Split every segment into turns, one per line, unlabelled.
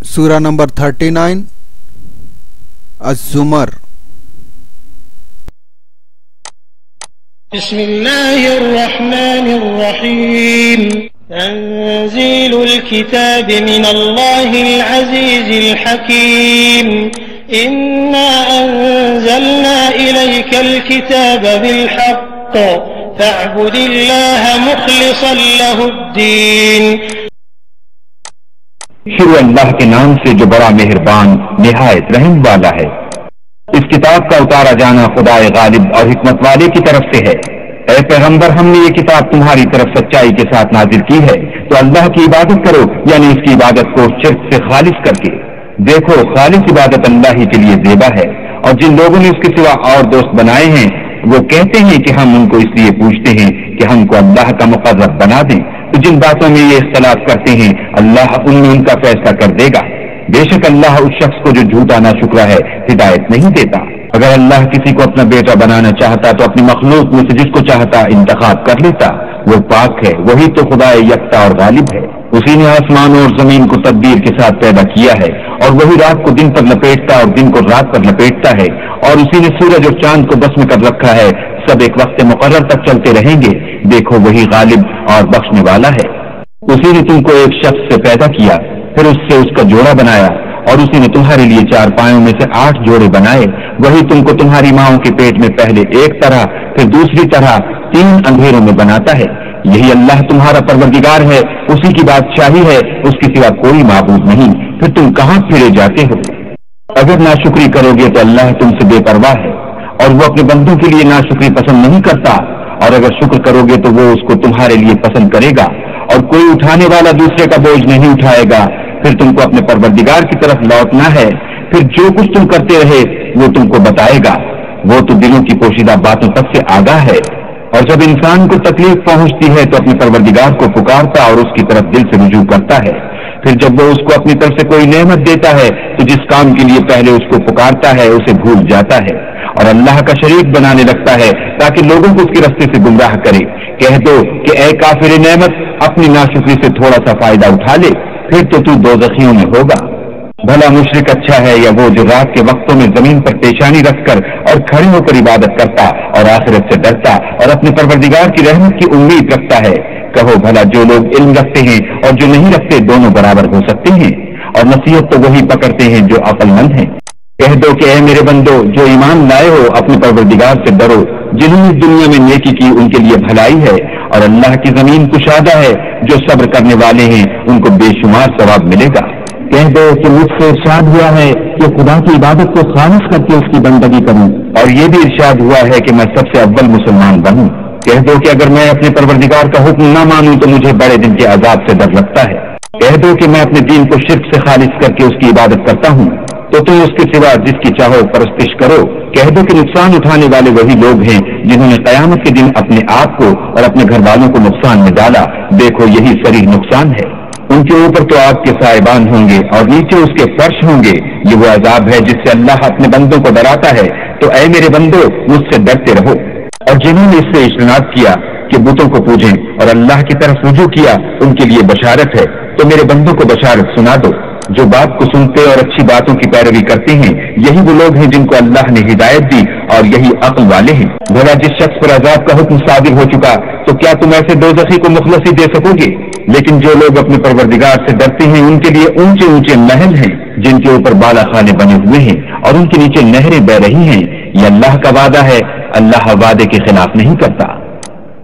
سورہ نمبر 39 الزمر۔
بسم اللہ الرحمن الرحیم تنزیل الكتاب من اللہ العزیز الحکیم انا انزلنا الیک الكتاب بالحق فاعبد اللہ مخلصا لہ الدین۔
شروع اللہ کے نام سے جو بڑا مہربان نہایت رحم والا ہے۔ اس کتاب کا اتارا جانا خدا غالب اور حکمت والے کی طرف سے ہے۔ اے پیغمبر، ہم نے یہ کتاب تمہاری طرف سچائی کے ساتھ نازل کی ہے، تو اللہ کی عبادت کرو، یعنی اس کی عبادت کو شرک سے خالص کر کے۔ دیکھو، خالص عبادت اللہ ہی کے لیے زیبا ہے، اور جن لوگوں نے اس کے سوا اور دوست بنائے ہیں وہ کہتے ہیں کہ ہم ان کو اس لیے پوچھتے ہیں کہ ہم کو اللہ کا مقرب بنا دیں، تو جن باتوں میں یہ اختلاف کرتے ہیں اللہ ان میں ان کا فیصلہ کر دے گا۔ بے شک اللہ اس شخص کو جو جھوٹا ناشکرا ہے ہدایت نہیں دیتا۔ اگر اللہ کسی کو اپنا بیٹا بنانا چاہتا تو اپنی مخلوق میں سے جس کو چاہتا انتخاب کر لیتا۔ وہ پاک ہے، وہی تو خدا یکتا اور غالب ہے۔ اسی نے آسمانوں اور زمین کو تدبیر کے ساتھ پیدا کیا ہے، اور وہی رات کو دن پر لپیٹتا اور دن کو رات پر لپیٹتا ہے، اور اسی نے سورج اور چاند کو بس میں کر رکھا ہے، سب ایک وقت مقرر تک چلتے رہیں گے۔ دیکھو، وہی غالب اور بخشنے والا ہے۔ اسی نے تم کو ایک شخص سے پیدا کیا، پھر اس سے اس کا جوڑا بنایا، اور اسی نے تمہارے لیے 4 پایوں میں سے 8 جوڑے بنائے۔ وہی تم کو تمہاری ماؤں کے پیٹ میں پہلے ایک طرح پھر دوسری طرح 3 اندھیروں میں بناتا ہے۔ یہی اللہ تمہارا پروردگار ہے، اسی کی بادشاہی ہے، اس کے سوا کوئی معبود نہیں۔ پھر تم کہاں پھرے جاتے ہو؟ اگر ناشکری کرو گے تو اللہ تم سے بے پرواہ ہے، اور وہ اپنے بندوں کے لیے ناشکری پسند نہیں کرتا، اور اگر شکر کرو گے تو وہ اس کو تمہارے لیے پسند کرے گا، اور کوئی اٹھانے والا دوسرے کا بوجھ نہیں اٹھائے گا۔ پھر تم کو اپنے پروردگار کی طرف لوٹنا ہے، پھر جو کچھ تم کرتے رہے وہ تم کو بتائے گا۔ وہ تو دلوں کی پوشیدہ باتوں تک سے آگاہ ہے۔ اور جب انسان کو تکلیف پہنچتی ہے تو اپنے پروردگار کو پکارتا اور اس کی طرف دل سے رجوع کرتا ہے۔ پھر جب وہ اس کو اپنی طرف سے کوئی نعمت دیتا ہے تو جس کام کے لیے پہلے اس کو پکارتا ہے اسے بھول جاتا ہے، اور اللہ کا شریک بنانے لگتا ہے تاکہ لوگوں کو اس کے راستے سے گمراہ کرے۔ کہہ دو کہ اے کافر نعمت، اپنی ناشکری سے تھوڑا سا فائدہ اٹھا لے، پھر تو دوزخیوں میں ہوگا۔ بھلا مشرک اچھا ہے یا وہ جو رات کے وقتوں میں زمین پر پیشانی رکھ کر اور کھڑے ہو کر عبادت کرتا اور آخرت سے ڈرتا اور اپنے پروردگار کی رحمت کی امید رکھتا ہے؟ کہو بھلا جو لوگ علم رکھتے ہیں اور جو نہیں رکھتے دونوں برابر ہو سکتے ہیں؟ اور نصیحت تو وہی پکڑتے ہیں جو عقل مند ہیں۔ کہہ دو کہ اے میرے بندو جو ایمان لائے ہو، اپنے پروردگار سے ڈرو۔ جنہوں نے دنیا میں نیکی کی ان کے لیے بھلائی ہے، اور اللہ کی زمین کشادہ ہے، جو صبر کرنے والے ہیں ان کو بے شمار ثواب ملے گا۔ کہہ دو کہ مجھ سے ارشاد ہوا ہے کہ خدا کی عبادت کو خالص کر کے اس کی بندگی کروں، اور یہ بھی ارشاد ہوا ہے کہ میں سب سے اول مسلمان بنوں۔ کہہ دو کہ اگر میں اپنے پروردگار کا حکم نہ مانوں تو مجھے بڑے دن کے عذاب سے ڈر لگتا ہے۔ کہہ دو کہ میں اپنے دین کو شرک سے خالص کر کے اس کی عبادت کرتا ہوں، تو تم اس کے سوا جس کی چاہو پرستش کرو۔ کہہ دو کہ نقصان اٹھانے والے وہی لوگ ہیں جنہوں نے قیامت کے دن اپنے آپ کو اور اپنے گھر والوں کو نقصان میں ڈالا۔ دیکھو، یہی صریح نقصان ہے۔ ان کے اوپر تو آگ کے سائبان ہوں گے اور نیچے اس کے فرش ہوں گے۔ یہ وہ عذاب ہے جس سے اللہ اپنے بندوں کو ڈراتا ہے۔ تو اے میرے بندو، مجھ سے ڈرتے رہو۔ اور جنہوں نے اس سے اجتناب کیا کہ بتوں کو پوجیں اور اللہ کی طرف رجوع کیا، ان کے لیے بشارت ہے۔ تو میرے بندوں کو بشارت سنا دو۔ جو بات کو سنتے اور اچھی باتوں کی پیروی کرتے ہیں، یہی وہ لوگ ہیں جن کو اللہ نے ہدایت دی، اور یہی عقل والے ہیں۔ بھلا جس شخص پر عذاب کا حکم صادر ہو چکا تو کیا تم ایسے دوزخی کو مخلصی دے سکو گے؟ لیکن جو لوگ اپنے پروردگار سے ڈرتے ہیں ان کے لیے اونچے اونچے محل ہیں جن کے اوپر بالا خانے بنے ہوئے ہیں، اور ان کے نیچے نہریں بہ رہی ہیں۔ یہ اللہ کا وعدہ ہے، اللہ وعدے کے خلاف نہیں کرتا۔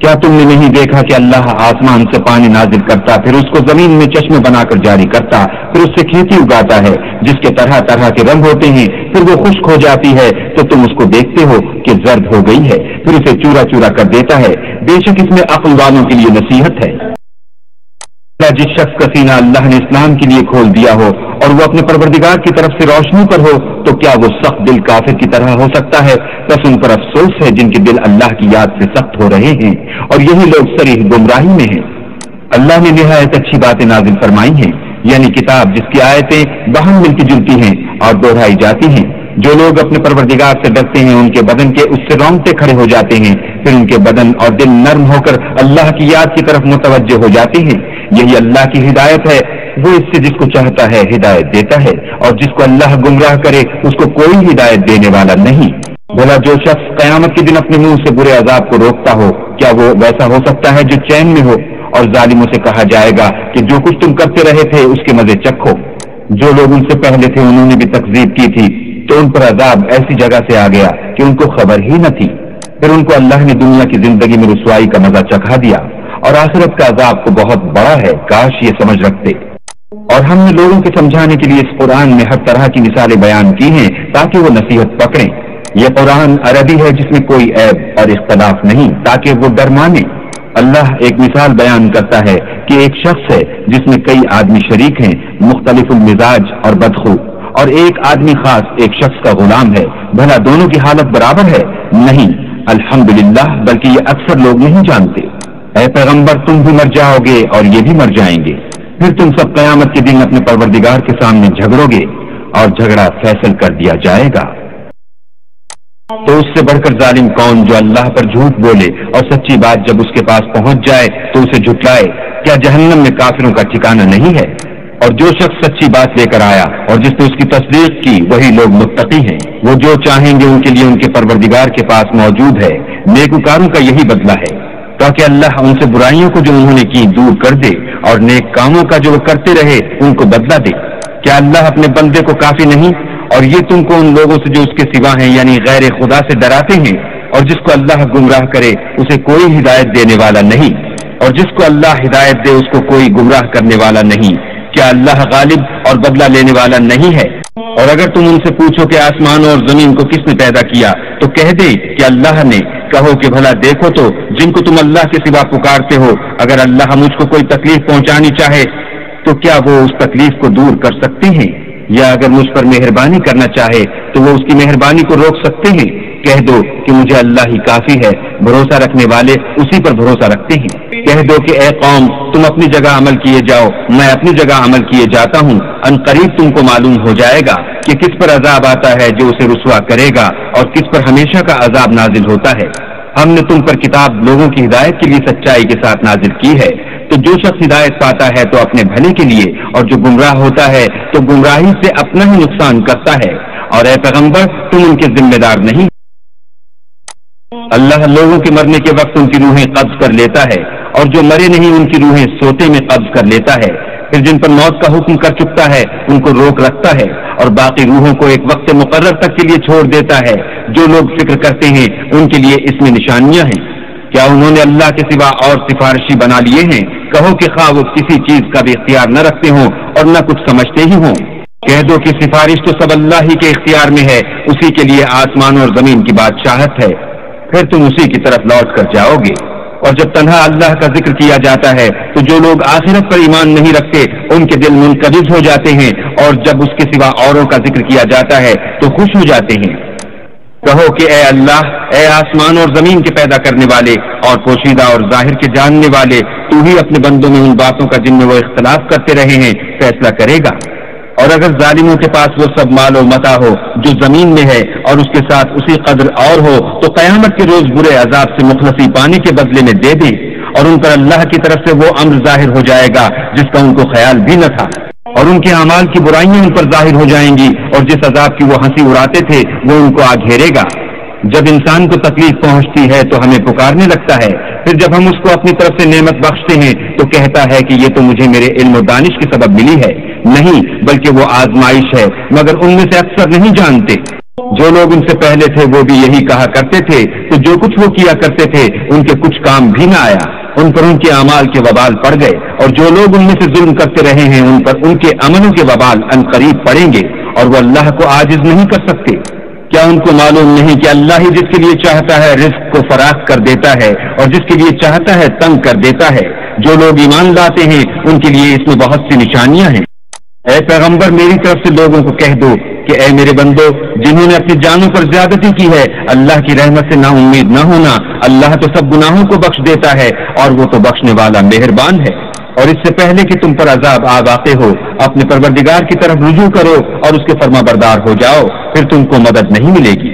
کیا تم نے نہیں دیکھا کہ اللہ آسمان سے پانی نازل کرتا، پھر اس کو زمین میں چشمے بنا کر جاری کرتا، پھر اس سے کھیتی اگاتا ہے جس کے طرح طرح کے رنگ ہوتے ہیں، پھر وہ خشک ہو جاتی ہے تو تم اس کو دیکھتے ہو کہ زرد ہو گئی ہے، پھر اسے چورا چورا کر دیتا ہے۔ بے شک اس میں عقل والوں کے لیے نصیحت ہے۔ جس شخص کا سینہ اللہ نے اسلام کے لیے کھول دیا ہو اور وہ اپنے پروردگار کی طرف سے روشنی پر ہو، تو کیا وہ سخت دل کافر کی طرح ہو سکتا ہے؟ بس ان پر افسوس ہے جن کے دل اللہ کی یاد سے سخت ہو رہے ہیں، اور یہی لوگ صریح گمراہی میں ہیں۔ اللہ نے نہایت اچھی باتیں نازل فرمائی ہیں، یعنی کتاب جس کی آیتیں باہم ملتی جلتی ہیں اور دہرائی جاتی ہیں۔ جو لوگ اپنے پروردگار سے ڈرتے ہیں ان کے بدن کے اس سے رونگٹے کھڑے ہو جاتے ہیں، پھر ان کے بدن اور دل نرم ہو کر اللہ کی یاد کی طرف متوجہ ہو جاتے ہیں۔ یہی اللہ کی ہدایت ہے۔ وہ اس سے جس کو چاہتا ہے ہدایت دیتا ہے، اور جس کو اللہ گمراہ کرے اس کو کوئی ہدایت دینے والا نہیں۔ بھلا جو شخص قیامت کے دن اپنے منہ سے برے عذاب کو روکتا ہو، کیا وہ ویسا ہو سکتا ہے جو چین میں ہو؟ اور ظالموں سے کہا جائے گا کہ جو کچھ تم کرتے رہے تھے اس کے مزے چکھو۔ جو لوگ ان سے پہلے تھے انہوں نے بھی تکذیب کی تھی، تو ان پر عذاب ایسی جگہ سے آ گیا کہ ان کو خبر ہی نہ تھی۔ پھر ان کو اللہ نے دنیا کی زندگی میں رسوائی کا مزہ چکھا دیا، اور آخرت کا عذاب تو بہت بڑا ہے، کاش یہ سمجھ رکھتے۔ اور ہم نے لوگوں کے سمجھانے کے لیے اس قرآن میں ہر طرح کی مثالیں بیان کی ہیں تاکہ وہ نصیحت پکڑیں۔ یہ قرآن عربی ہے جس میں کوئی عیب اور اختلاف نہیں، تاکہ وہ ڈر مانے۔ اللہ ایک مثال بیان کرتا ہے کہ ایک شخص ہے جس میں کئی آدمی شریک ہیں، مختلف المزاج اور بدخو، اور ایک آدمی خاص ایک شخص کا غلام ہے، بھلا دونوں کی حالت برابر ہے؟ نہیں، الحمدللہ، بلکہ یہ اکثر لوگ نہیں جانتے۔ اے پیغمبر، تم بھی مر جاؤ گے اور یہ بھی مر جائیں گے، پھر تم سب قیامت کے دن اپنے پروردگار کے سامنے جھگڑو گے اور جھگڑا فیصل کر دیا جائے گا۔ تو اس سے بڑھ کر ظالم کون جو اللہ پر جھوٹ بولے اور سچی بات جب اس کے پاس پہنچ جائے تو اسے جھٹلائے؟ کیا جہنم میں کافروں کا ٹھکانہ نہیں ہے؟ اور جو شخص سچی بات لے کر آیا اور جس نے اس کی تصدیق کی وہی لوگ متقی ہیں، وہ جو چاہیں گے ان کے لیے ان کے پروردگار کے پاس موجود ہے۔ نیکوکاروں کا یہی بدلہ ہے، تاکہ اللہ ان سے برائیوں کو جو انہوں نے کی دور کر دے اور نیک کاموں کا جو وہ کرتے رہے ان کو بدلہ دے۔ کیا اللہ اپنے بندے کو کافی نہیں؟ اور یہ تم کو ان لوگوں سے جو اس کے سوا ہیں یعنی غیر خدا سے ڈراتے ہیں، اور جس کو اللہ گمراہ کرے اسے کوئی ہدایت دینے والا نہیں، اور جس کو اللہ ہدایت دے اس کو کوئی گمراہ کرنے والا نہیں۔ کیا اللہ غالب اور بدلہ لینے والا نہیں ہے؟ اور اگر تم ان سے پوچھو کہ آسمان اور زمین کو کس نے پیدا کیا تو کہہ دے کہ اللہ نے۔ کہو کہ بھلا دیکھو تو جن کو تم اللہ کے سوا پکارتے ہو، اگر اللہ مجھ کو کوئی تکلیف پہنچانی چاہے تو کیا وہ اس تکلیف کو دور کر سکتے ہیں؟ یا اگر مجھ پر مہربانی کرنا چاہے تو وہ اس کی مہربانی کو روک سکتے ہیں؟ کہہ دو کہ مجھے اللہ ہی کافی ہے، بھروسہ رکھنے والے اسی پر بھروسہ رکھتے ہیں۔ کہہ دو کہ اے قوم تم اپنی جگہ عمل کیے جاؤ، میں اپنی جگہ عمل کیے جاتا ہوں، ان قریب تم کو معلوم ہو جائے گا کہ کس پر عذاب آتا ہے جو اسے رسوا کرے گا اور کس پر ہمیشہ کا عذاب نازل ہوتا ہے۔ ہم نے تم پر کتاب لوگوں کی ہدایت کے لیے سچائی کے ساتھ نازل کی ہے، تو جو شخص ہدایت پاتا ہے تو اپنے بھلے کے لیے، اور جو گمراہ ہوتا ہے تو گمراہی سے اپنا ہی نقصان کرتا ہے۔ اور اے پیغمبر تم ان کے ذمہ دار نہیں۔ اللہ لوگوں کے مرنے کے وقت ان کی روحیں قبض کر لیتا ہے، اور جو مرے نہیں ان کی روحیں سوتے میں قبض کر لیتا ہے، پھر جن پر موت کا حکم کر چکتا ہے ان کو روک رکھتا ہے، اور باقی روحوں کو ایک وقت مقرر تک کے لیے چھوڑ دیتا ہے۔ جو لوگ فکر کرتے ہیں ان کے لیے اس میں نشانیاں ہیں۔ کیا انہوں نے اللہ کے سوا اور سفارشی بنا لیے ہیں؟ کہو کہ خواہ وہ کسی چیز کا بھی اختیار نہ رکھتے ہوں اور نہ کچھ سمجھتے ہی ہوں۔ کہہ دو کہ سفارش تو سب اللہ ہی کے اختیار میں ہے، اسی کے لیے آسمان اور زمین کی بادشاہت ہے، پھر تم اسی کی طرف لوٹ کر جاؤ گے۔ اور جب تنہا اللہ کا ذکر کیا جاتا ہے تو جو لوگ آخرت پر ایمان نہیں رکھتے ان کے دل منقبض ہو جاتے ہیں، اور جب اس کے سوا اوروں کا ذکر کیا جاتا ہے تو خوش ہو جاتے ہیں۔ کہو کہ اے اللہ، اے آسمان اور زمین کے پیدا کرنے والے اور پوشیدہ اور ظاہر کے جاننے والے، تو ہی اپنے بندوں میں ان باتوں کا جن میں وہ اختلاف کرتے رہے ہیں فیصلہ کرے گا۔ اور اگر ظالموں کے پاس وہ سب مال و متاع ہو جو زمین میں ہے اور اس کے ساتھ اسی قدر اور ہو تو قیامت کے روز برے عذاب سے مخلصی پانے کے بدلے میں دے دیں، اور ان پر اللہ کی طرف سے وہ امر ظاہر ہو جائے گا جس کا ان کو خیال بھی نہ تھا، اور ان کے اعمال کی برائیاں ان پر ظاہر ہو جائیں گی، اور جس عذاب کی وہ ہنسی اڑاتے تھے وہ ان کو آ گھیرے گا۔ جب انسان کو تکلیف پہنچتی ہے تو ہمیں پکارنے لگتا ہے، پھر جب ہم اس کو اپنی طرف سے نعمت بخشتے ہیں تو کہتا ہے کہ یہ تو مجھے میرے علم و دانش کے سبب ملی ہے۔ نہیں، بلکہ وہ آزمائش ہے، مگر ان میں سے اکثر نہیں جانتے۔ جو لوگ ان سے پہلے تھے وہ بھی یہی کہا کرتے تھے، تو جو کچھ وہ کیا کرتے تھے ان کے کچھ کام بھی نہ آیا، ان پر ان کے اعمال کے وبال پڑ گئے، اور جو لوگ ان میں سے ظلم کرتے رہے ہیں ان پر ان کے عملوں کے وبال ان قریب پڑیں گے، اور وہ اللہ کو عاجز نہیں کر سکتے۔ کیا ان کو معلوم نہیں کہ اللہ ہی جس کے لیے چاہتا ہے رزق کو فراخ کر دیتا ہے اور جس کے لیے چاہتا ہے تنگ کر دیتا ہے؟ جو لوگ ایمان لاتے ہیں ان کے لیے اس میں بہت سی نشانیاں ہیں۔ اے پیغمبر میری طرف سے لوگوں کو کہہ دو کہ اے میرے بندو، جنہوں نے اپنی جانوں پر زیادتی کی ہے، اللہ کی رحمت سے نا امید نہ ہونا، اللہ تو سب گناہوں کو بخش دیتا ہے اور وہ تو بخشنے والا مہربان ہے۔ اور اس سے پہلے کہ تم پر عذاب آ واقع ہو اپنے پروردگار کی طرف رجوع کرو اور اس کے فرما بردار ہو جاؤ، پھر تم کو مدد نہیں ملے گی۔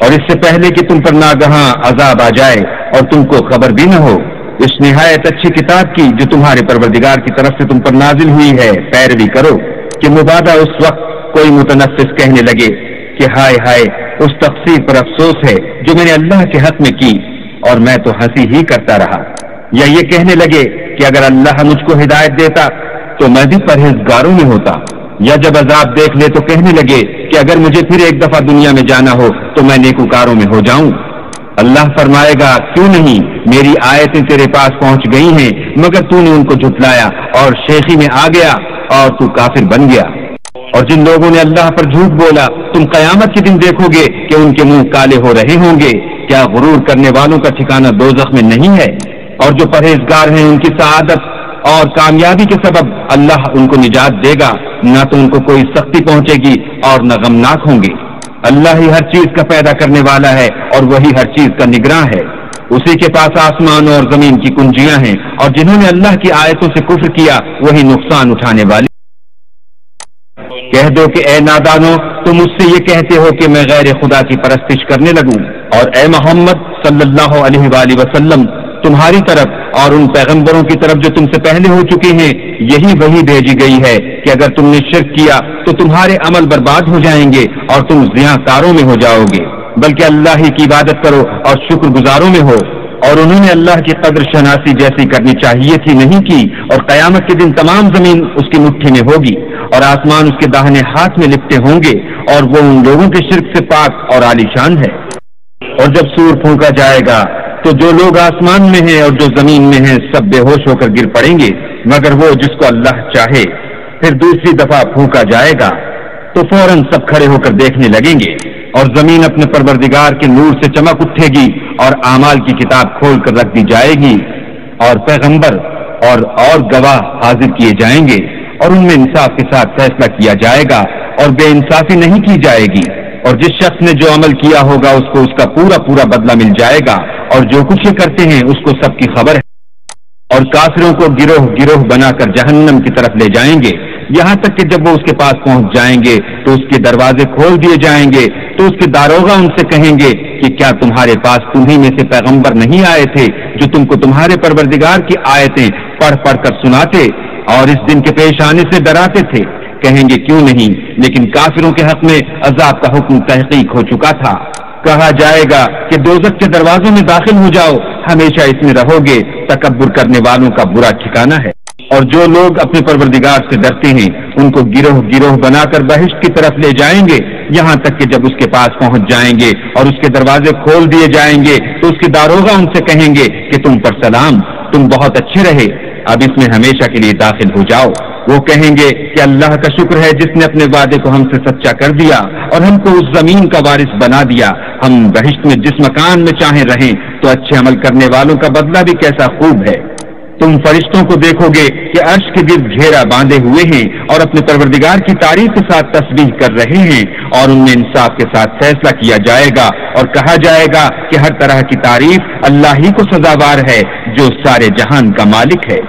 اور اس سے پہلے کہ تم پر ناگہاں عذاب آ جائے اور تم کو خبر بھی نہ ہو، اس نہایت اچھی کتاب کی جو تمہارے پروردگار کی طرف سے تم پر نازل ہوئی ہے پیروی کرو، کہ مبادا اس وقت کوئی متنفس کہنے لگے کہ ہائے ہائے اس تقصیر پر افسوس ہے جو میں نے اللہ کے حق میں کی اور میں تو ہنسی ہی کرتا رہا، یا یہ کہنے لگے کہ اگر اللہ مجھ کو ہدایت دیتا تو میں بھی پرہیزگاروں میں ہوتا، یا جب عذاب دیکھ لے تو کہنے لگے کہ اگر مجھے پھر ایک دفعہ دنیا میں جانا ہو تو میں نیکوکاروں میں ہو جاؤں۔ اللہ فرمائے گا کیوں نہیں، میری آیتیں تیرے پاس پہنچ گئی ہیں مگر تو نے ان کو جھٹلایا اور شیخی میں آ گیا اور تو کافر بن گیا۔ اور جن لوگوں نے اللہ پر جھوٹ بولا تم قیامت کے دن دیکھو گے کہ ان کے منہ کالے ہو رہے ہوں گے، کیا غرور کرنے والوں کا ٹھکانہ دوزخ میں نہیں ہے؟ اور جو پرہیزگار ہیں ان کی سعادت اور کامیابی کے سبب اللہ ان کو نجات دے گا، نہ تو ان کو کوئی سختی پہنچے گی اور نہ غمناک ہوں گے۔ اللہ ہی ہر چیز کا پیدا کرنے والا ہے اور وہی ہر چیز کا نگراں ہے، اسی کے پاس آسمان اور زمین کی کنجیاں ہیں، اور جنہوں نے اللہ کی آیتوں سے کفر کیا وہی نقصان اٹھانے والی۔ کہہ دو کہ اے نادانو تم مجھ سے یہ کہتے ہو کہ میں غیر خدا کی پرستش کرنے لگوں، اور اے محمد صلی اللہ علیہ وآلہ وسلم تمہاری طرف اور ان پیغمبروں کی طرف جو تم سے پہلے ہو چکے ہیں یہی وہی بھیجی گئی ہے کہ اگر تم نے شرک کیا تو تمہارے عمل برباد ہو جائیں گے اور تم زیاں کاروں میں ہو جاؤ گے، بلکہ اللہ ہی کی عبادت کرو اور شکر گزاروں میں ہو۔ اور انہوں نے اللہ کی قدر شناسی جیسی کرنی چاہیے تھی نہیں کی، اور قیامت کے دن تمام زمین اس کی مٹھی میں ہوگی اور آسمان اس کے داہنے ہاتھ میں لپٹے ہوں گے، اور وہ ان لوگوں کے شرک سے پاک اور عالیشان ہے۔ اور جب سور پھونکا جائے گا تو جو لوگ آسمان میں ہیں اور جو زمین میں ہیں سب بے ہوش ہو کر گر پڑیں گے مگر وہ جس کو اللہ چاہے۔ پھر دوسری دفعہ پھونکا جائے گا تو فوراً سب کھڑے ہو کر دیکھنے لگیں گے، اور زمین اپنے پروردگار کے نور سے چمک اٹھے گی اور اعمال کی کتاب کھول کر رکھ دی جائے گی، اور پیغمبر اور گواہ حاضر کیے جائیں گے، اور ان میں انصاف کے ساتھ فیصلہ کیا جائے گا اور بے انصافی نہیں کی جائے گی، اور جس شخص نے جو عمل کیا ہوگا اس کو اس کا پورا بدلہ مل جائے گا، اور جو کچھ یہ کرتے ہیں اس کو سب کی خبر ہے۔ اور کافروں کو گروہ گروہ بنا کر جہنم کی طرف لے جائیں گے، یہاں تک کہ جب وہ اس کے پاس پہنچ جائیں گے تو اس کے دروازے کھول دیے جائیں گے تو اس کے داروغہ ان سے کہیں گے کہ کیا تمہارے پاس تمہیں میں سے پیغمبر نہیں آئے تھے جو تم کو تمہارے پروردگار کی آیتیں پڑھ کر سناتے اور اس دن کے پیش آنے سے ڈراتے تھے؟ کہیں گے کیوں نہیں، لیکن کافروں کے حق میں عذاب کا حکم تحقیق ہو چکا تھا۔ کہا جائے گا کہ دوزخ کے دروازوں میں داخل ہو جاؤ، ہمیشہ اس میں رہو گے، تکبر کرنے والوں کا برا ٹھکانہ ہے۔ اور جو لوگ اپنے پروردگار سے ڈرتے ہیں ان کو گروہ گروہ بنا کر بہشت کی طرف لے جائیں گے، یہاں تک کہ جب اس کے پاس پہنچ جائیں گے اور اس کے دروازے کھول دیے جائیں گے تو اس کے داروغہ ان سے کہیں گے کہ تم پر سلام، تم بہت اچھے رہے، اب اس میں ہمیشہ کے لیے داخل ہو جاؤ۔ وہ کہیں گے کہ اللہ کا شکر ہے جس نے اپنے وعدے کو ہم سے سچا کر دیا اور ہم کو اس زمین کا وارث بنا دیا، ہم بہشت میں جس مکان میں چاہیں رہیں، تو اچھے عمل کرنے والوں کا بدلہ بھی کیسا خوب ہے۔ تم فرشتوں کو دیکھو گے کہ عرش کے گرد گھیرا باندھے ہوئے ہیں اور اپنے پروردگار کی تعریف کے ساتھ تسبیح کر رہے ہیں، اور ان میں انصاف کے ساتھ فیصلہ کیا جائے گا اور کہا جائے گا کہ ہر طرح کی تعریف اللہ ہی کو سزاوار ہے جو سارے جہان کا مالک ہے۔